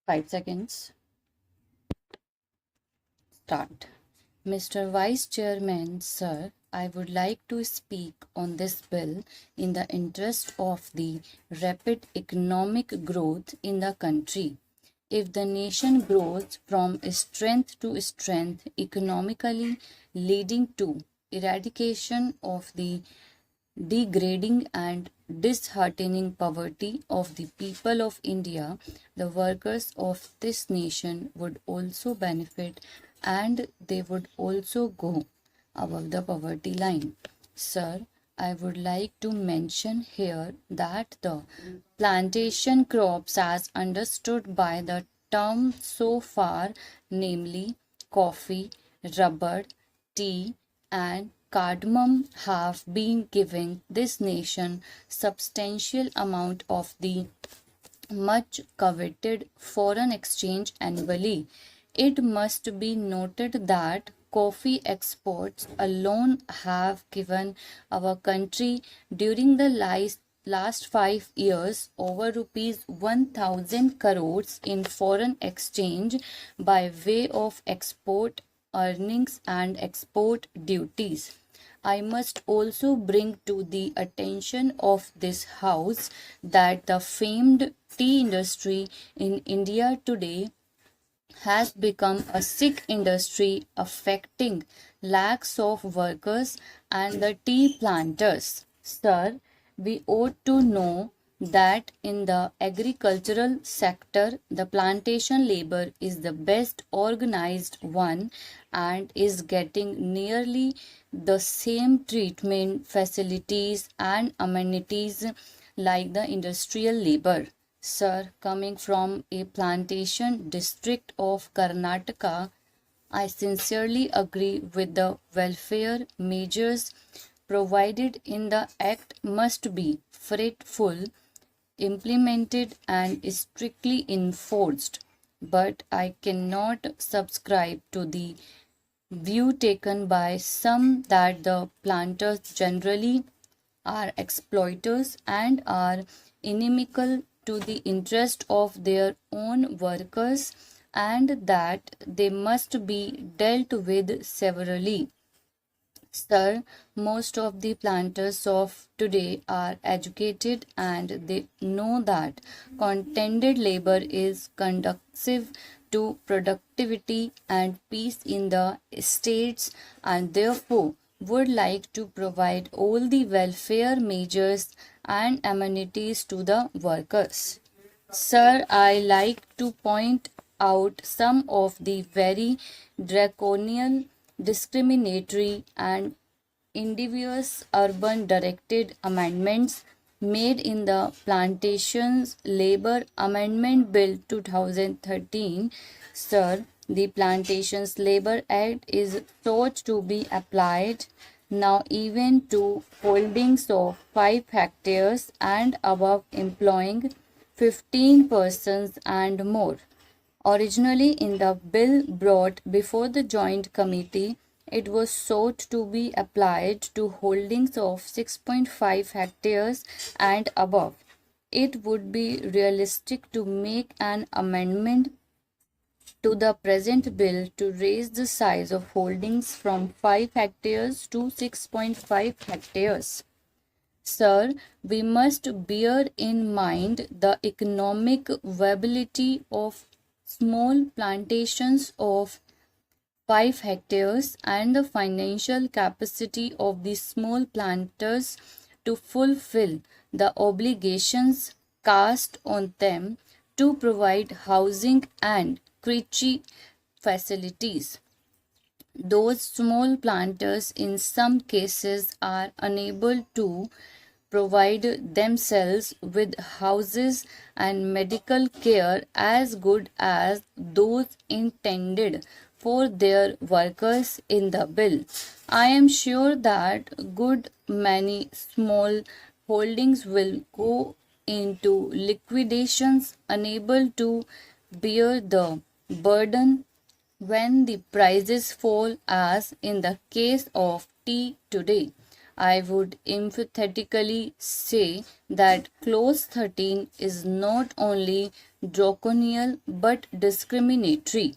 5 seconds. Start. Mr. Vice Chairman, sir, I would like to speak on this bill in the interest of the rapid economic growth in the country. If the nation grows from strength to strength economically, leading to eradication of the degrading and disheartening poverty of the people of India, the workers of this nation would also benefit and they would also go above the poverty line. Sir, I would like to mention here that the plantation crops, as understood by the term so far, namely coffee, rubber, tea, and cardamom, have been giving this nation substantial amount of the much coveted foreign exchange annually. It must be noted that coffee exports alone have given our country during the last 5 years over rupees 1000 crores in foreign exchange by way of export earnings and export duties. I must also bring to the attention of this House that the famed tea industry in India today has become a sick industry affecting lakhs of workers and the tea planters. Sir, we ought to know that in the agricultural sector, the plantation labor is the best organized one and is getting nearly the same treatment, facilities, and amenities like the industrial labor. Sir, coming from a plantation district of Karnataka, I sincerely agree with the welfare measures provided in the Act must be faithful, implemented, and strictly enforced. But I cannot subscribe to the view taken by some that the planters generally are exploiters and are inimical to the interest of their own workers and that they must be dealt with severely. Sir, most of the planters of today are educated and they know that contented labor is conducive to productivity and peace in the estates and therefore would like to provide all the welfare measures and amenities to the workers. Sir, I like to point out some of the very draconian, discriminatory, and invidious urban directed amendments made in the Plantations Labor Amendment Bill 2013. Sir, the Plantations Labor Act is sought to be applied now even to holdings of 5 hectares and above employing 15 persons and more. Originally, in the bill brought before the Joint Committee, it was sought to be applied to holdings of 6.5 hectares and above. It would be realistic to make an amendment to the present bill to raise the size of holdings from 5 hectares to 6.5 hectares. Sir, we must bear in mind the economic viability of small plantations of 5 hectares and the financial capacity of the small planters to fulfill the obligations cast on them to provide housing and crèche facilities. Those small planters in some cases are unable to provide themselves with houses and medical care as good as those intended for their workers in the bill. I am sure that good many small holdings will go into liquidations, unable to bear the burden when the prices fall, as in the case of tea today. I would emphatically say that Clause 13 is not only draconian but discriminatory.